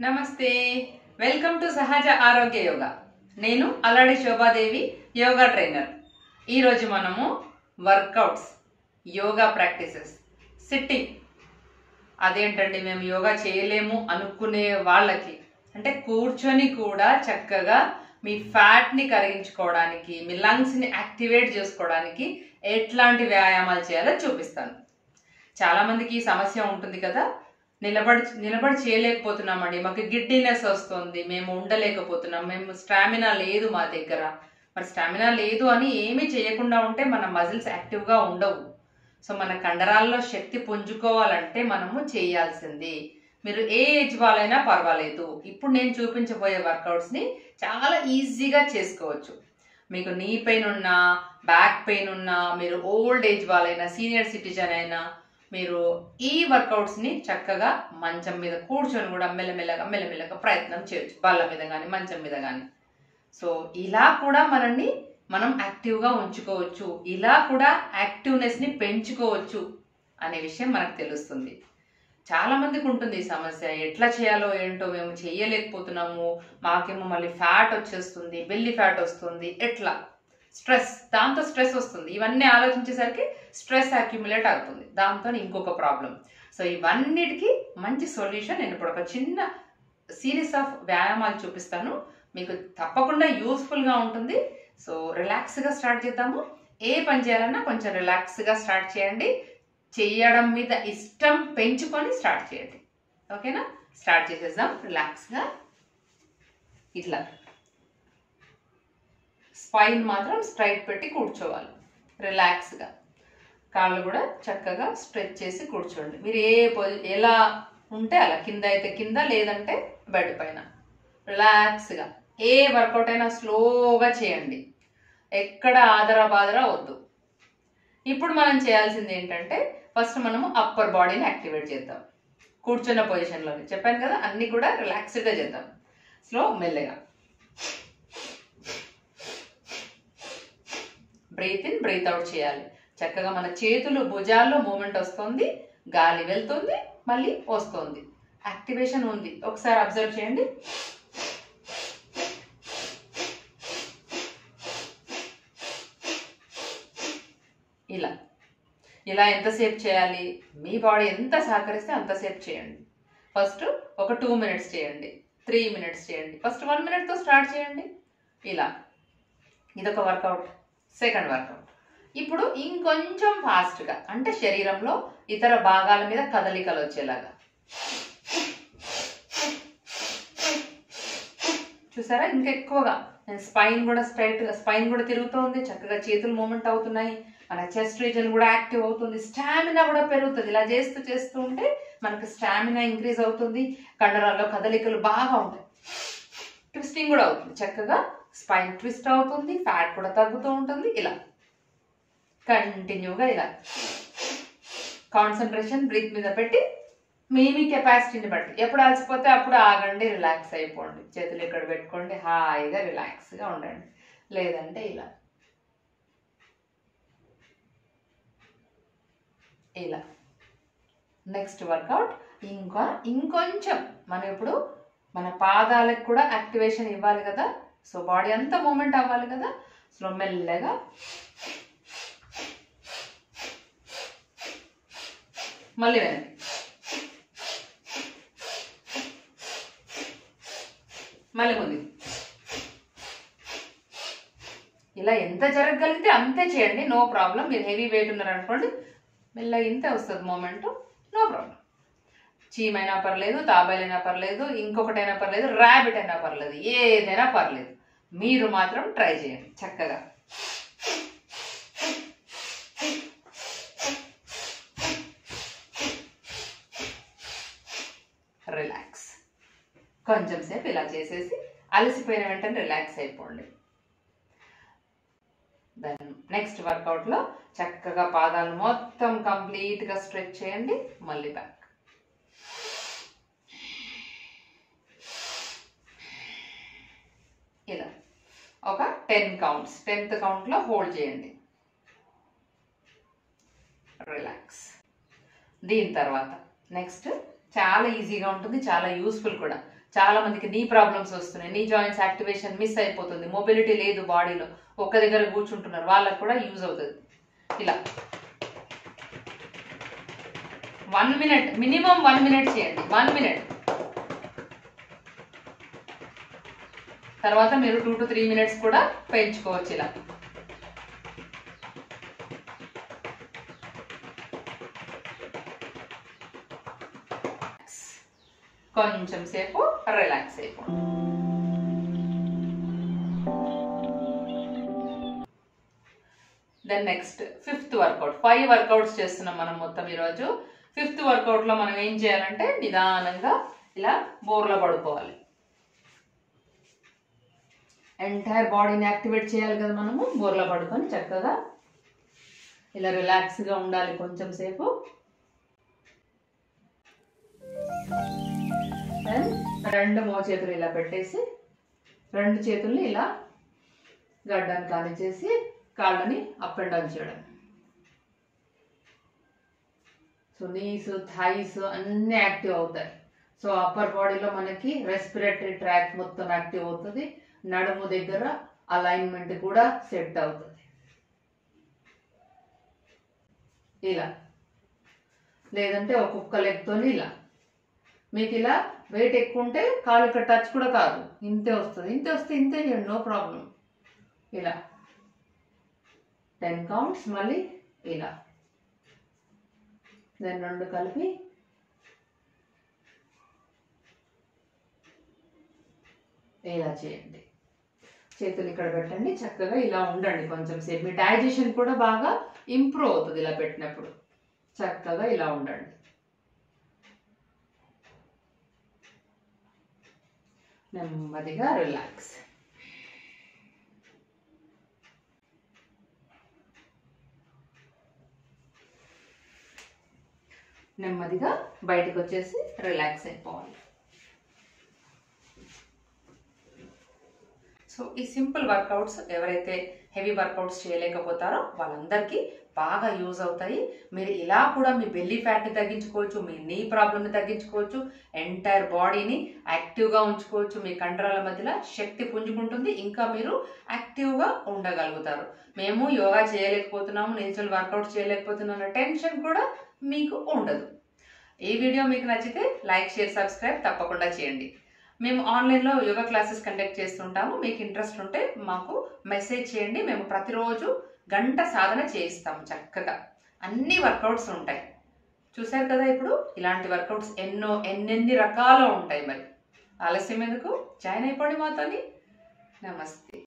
నమస్తే, welcome to సహజ ఆరోగ్య యోగా. నేను అల్లాడి శోభాదేవి, యోగా ట్రైనర్. ఈరోజు మనము వర్కౌట్స్, యోగా ప్రాక్టీసెస్, సిట్టింగ్. అదేంటండి మేము యోగా చేయలేము అనుకునే వాళ్ళకి, అంటే కూర్చొని కూడా చక్కగా మీ ఫ్యాట్ని కరిగించుకోవడానికి, మీ లంగ్స్ని యాక్టివేట్ చేసుకోవడానికి ఎట్లాంటి వ్యాయామాలు చేయాలో చూపిస్తాను. చాలామందికి ఈ సమస్య ఉంటుంది కదా, నిలబడి చేయలేకపోతున్నామండి, మాకు గిడ్డినెస్ వస్తుంది, మేము ఉండలేకపోతున్నాం, మేము స్టామినా లేదు మా దగ్గర. మరి స్టామినా లేదు అని ఏమీ చేయకుండా ఉంటే మన మజిల్స్ యాక్టివ్గా ఉండవు. సో మన కండరాల్లో శక్తి పుంజుకోవాలంటే మనము చేయాల్సింది. మీరు ఏ ఏజ్ వాళ్ళైనా పర్వాలేదు, ఇప్పుడు నేను చూపించబోయే వర్కౌట్స్ని చాలా ఈజీగా చేసుకోవచ్చు. మీకు నీ పెయిన్ ఉన్నా, బ్యాక్ పెయిన్ ఉన్నా, మీరు ఓల్డ్ ఏజ్ వాళ్ళైనా, సీనియర్ సిటిజన్ అయినా, మీరు ఈ వర్కౌట్స్ని చక్కగా మంచం మీద కూర్చొని కూడా మెల్లమెల్లగా ప్రయత్నం చేయొచ్చు, బల్ల మీద కానీ మంచం మీద కానీ. సో ఇలా కూడా మనం యాక్టివ్గా ఉంచుకోవచ్చు, ఇలా కూడా యాక్టివ్నెస్ని పెంచుకోవచ్చు అనే విషయం మనకు తెలుస్తుంది. చాలా మందికి ఉంటుంది ఈ సమస్య, ఎట్లా చేయాలో ఏంటో, మేము చేయలేకపోతున్నాము, మాకేమో మళ్ళీ ఫ్యాట్ వచ్చేస్తుంది, బెల్లి ఫ్యాట్ వస్తుంది, ఎట్లా దాంతో స్ట్రెస్ వస్తుంది. ఇవన్నీ ఆలోచించేసరికి స్ట్రెస్ అక్యుములేట్ అవుతుంది, దాంతో ఇంకొక ప్రాబ్లం. సో ఇవన్నిటికీ మంచి సొల్యూషన్ నేను ఇప్పుడు ఒక చిన్న సిరీస్ ఆఫ్ వ్యాయామాలు చూపిస్తాను, మీకు తప్పకుండా యూస్ఫుల్గా ఉంటుంది. సో రిలాక్స్గా స్టార్ట్ చేద్దాము. ఏ పని చేయాలన్నా కొంచెం రిలాక్స్గా స్టార్ట్ చేయండి, చేయడం మీద ఇష్టం పెంచుకొని స్టార్ట్ చేయండి. ఓకేనా? స్టార్ట్ చేసేద్దాం. రిలాక్స్గా ఇట్లా స్పైన్ మాత్రం స్ట్రైట్ పెట్టి కూర్చోవాలి. రిలాక్స్గా కాళ్ళు కూడా చక్కగా స్ట్రెచ్ చేసి కూర్చోండి. మీరు ఎలా ఉంటే అలా, కింద అయితే కింద, లేదంటే బెడ్ పైన. రిలాక్స్గా ఏ వర్కౌట్ అయినా స్లోగా చేయండి, ఎక్కడ ఆదరా బాదరా వద్దు. ఇప్పుడు మనం చేయాల్సింది ఏంటంటే, ఫస్ట్ మనము అప్పర్ బాడీని యాక్టివేట్ చేద్దాం. కూర్చున్న పొజిషన్లోనే చెప్పాను కదా, అన్నీ కూడా రిలాక్స్డ్గా చేద్దాం. మెల్లగా బ్రీత్ ఇన్ బ్రీత్ అవుట్ చేయాలి. చక్కగా మన చేతులు భుజాల్లో మూమెంట్ వస్తుంది, గాలి వెళ్తుంది, మళ్ళీ వస్తుంది, యాక్టివేషన్ ఉంది. ఒకసారి అబ్జర్వ్ చేయండి. ఇలా ఎంతసేపు చేయాలి, మీ బాడీ ఎంత సహకరిస్తే అంతసేపు చేయండి. ఫస్ట్ ఒక 2 minutes చేయండి, 3 minutes చేయండి, ఫస్ట్ 1 minuteతో స్టార్ట్ చేయండి. ఇదొక వర్కౌట్. సెకండ్ వర్కౌట్, ఇప్పుడు ఇంకొంచెం ఫాస్ట్గా, అంటే శరీరంలో ఇతర భాగాల మీద కదలికలు వచ్చేలాగా. చూసారా, ఇంకా ఎక్కువగా స్పైన్ కూడా స్ట్రైట్గా, స్పైన్ కూడా తిరుగుతుంది, చక్కగా చేతులు మూమెంట్ అవుతున్నాయి, మన చెస్ట్ రీజన్ కూడా యాక్టివ్ అవుతుంది, స్టామినా కూడా పెరుగుతుంది. ఇలా చేస్తూ ఉంటే మనకు స్టామినా ఇంక్రీజ్ అవుతుంది, కండరాల్లో కదలికలు బాగా ఉంటాయి, ట్విస్టింగ్ కూడా అవుతుంది, చక్కగా స్పైన్ ట్విస్ట్ అవుతుంది, ఫ్యాట్ కూడా తగ్గుతూ ఉంటుంది. ఇలా కంటిన్యూగా ఇలా కాన్సన్ట్రేషన్ బ్రీత్ మీద పెట్టి, మీ కెపాసిటీని బట్టి, ఎప్పుడు అలసిపోతే అప్పుడు ఆగండి, రిలాక్స్ అయిపోండి, చేతులు ఇక్కడ పెట్టుకోండి, హాయిగా రిలాక్స్గా ఉండండి. లేదంటే ఇలా నెక్స్ట్ వర్కౌట్ ఇంకొంచెం మనం ఇప్పుడు మన పాదాలకు కూడా యాక్టివేషన్ ఇవ్వాలి కదా. సో బాడీ అంతా మూమెంట్ అవ్వాలి కదా. సో మెల్లగా మళ్ళీ వెనక్కి, మళ్ళీ ముందు. ఇలా ఎంత జరగగలిగితే అంతే చేయండి, నో ప్రాబ్లం. మీరు హెవీ వెయిట్ ఉన్నారనుకోండి, మెల్లగా ఇంతే వస్తుంది మూమెంట్, నో ప్రాబ్లం. చీమైనా పర్లేదు, తాబేలైనా పర్లేదు, ఇంకొకటైనా పర్లేదు, ర్యాబిట్ అయినా పర్లేదు, ఏదైనా పర్లేదు, మీరు మాత్రం ట్రై చేయండి చక్కగా. రిలాక్స్. కొంచెం సేపు ఇలా చేసేసి అలసిపోయిన వెంటనే రిలాక్స్ అయిపోండి. దెన్ నెక్స్ట్ వర్కౌట్లో చక్కగా పాదాలు మొత్తం కంప్లీట్గా స్ట్రెచ్ చేయండి, మళ్ళీ బ్యాక్. ఇలా ఒక 10 counts, 10th కౌంట్లో హోల్డ్ చేయండి. రిలాక్స్. దీని తర్వాత నెక్స్ట్ చాలా ఈజీగా ఉంటుంది, చాలా యూస్ఫుల్ కూడా. చాలా మందికి నీ ప్రాబ్లమ్స్ వస్తున్నాయి, నీ జాయింట్స్ యాక్టివేషన్ మిస్ అయిపోతుంది, మొబిలిటీ లేదు బాడీలో, ఒక్క దగ్గర కూర్చుంటున్నారు, వాళ్ళకు కూడా యూజ్ అవుతుంది. ఇలా 1 minute, మినిమం 1 minute చేయండి. 1 minute తర్వాత మీరు 2 to 3 minutes కూడా పెంచుకోవచ్చు. ఇలా కొంచెం సేపు రిలాక్స్ అయిపోండి. Then next 5th work out. 5 workouts చేస్తున్నాం మనం మొత్తం ఈరోజు. 5th వర్కౌట్ లో మనం ఏం చేయాలంటే నిదానంగా ఇలా బోర్లో పడుకోవాలి. ఎంటైర్ బాడీని యాక్టివేట్ చేయాలి కదా మనము. బోర్లో పడుకొని చక్కగా ఇలా రిలాక్స్ గా ఉండాలి కొంచెం సేపు. దెన్ 2 మోచేతులు ఇలా పెట్టేసి 2 చేతుల్ని ఇలా గడ్డాన్ని కానిచ్చేసి కాళ్ళని అప్ అండ్ డౌన్ చేయడం. సో నీస్, థైస్ అన్నీ యాక్టివ్ అవుతాయి. సో అప్పర్ బాడీలో మనకి రెస్పిరేటరీ ట్రాక్ మొత్తం యాక్టివ్ అవుతుంది. నడుము దగ్గర అలైన్మెంట్ కూడా సెట్ అవుతుంది. ఇలా లేదంటే ఒక్కొక్క లెగ్తోని ఇలా. మీకు ఇలా వెయిట్ ఎక్కువ ఉంటే కాలు ఇక్కడ టచ్ కూడా కాదు, ఇంతే వస్తుంది. ఇంతే వస్తే ఇంతే చేయండి, నో ప్రాబ్లం. ఇలా 10 counts. మళ్ళీ ఇలా దెన్ 2 కలిపి ఇలా చేయండి. చేతులు ఇక్కడ పెట్టండి, చక్కగా ఇలా ఉండండి కొంచెం సేపు. మీ డైజెషన్ కూడా బాగా ఇంప్రూవ్ అవుతుంది ఇలా పెట్టినప్పుడు. చక్కగా ఇలా ఉండండి. నెమ్మదిగా రిలాక్స్. నెమ్మదిగా బయటకు వచ్చేసి రిలాక్స్ అయిపోవాలి. సో ఈ సింపుల్ వర్కౌట్స్ ఎవరైతే హెవీ వర్కౌట్స్ చేయలేకపోతారో వాళ్ళందరికీ బాగా యూజ్ అవుతాయి. మీరు ఇలా కూడా మీ బెల్లీ ఫ్యాట్ని తగ్గించుకోవచ్చు, మీ నీ ప్రాబ్లమ్ని తగ్గించుకోవచ్చు, ఎంటైర్ బాడీని యాక్టివ్గా ఉంచుకోవచ్చు. మీ కండరాల మధ్యలో శక్తి పుంజుకుంటుంది, ఇంకా మీరు యాక్టివ్గా ఉండగలుగుతారు. మేము యోగా చేయలేకపోతున్నాము, నిల్చొని వర్కౌట్స్ చేయలేకపోతున్నాం అన్న టెన్షన్ కూడా మీకు ఉండదు. ఈ వీడియో మీకు నచ్చితే లైక్, షేర్, సబ్స్క్రైబ్ తప్పకుండా చేయండి. మేము ఆన్లైన్లో యోగా క్లాసెస్ కండక్ట్ చేస్తుంటాము. మీకు ఇంట్రెస్ట్ ఉంటే మాకు మెసేజ్ చేయండి. మేము ప్రతిరోజు గంట సాధన చేయిస్తాము. చక్కగా అన్ని వర్కౌట్స్ ఉంటాయి. చూశారు కదా, ఇప్పుడు ఇలాంటి వర్కౌట్స్ ఎన్నెన్ని రకాలు ఉంటాయి. మరి ఆలస్యం ఎందుకు, జాయిన్ అయిపోండి మాతోని. నమస్తే.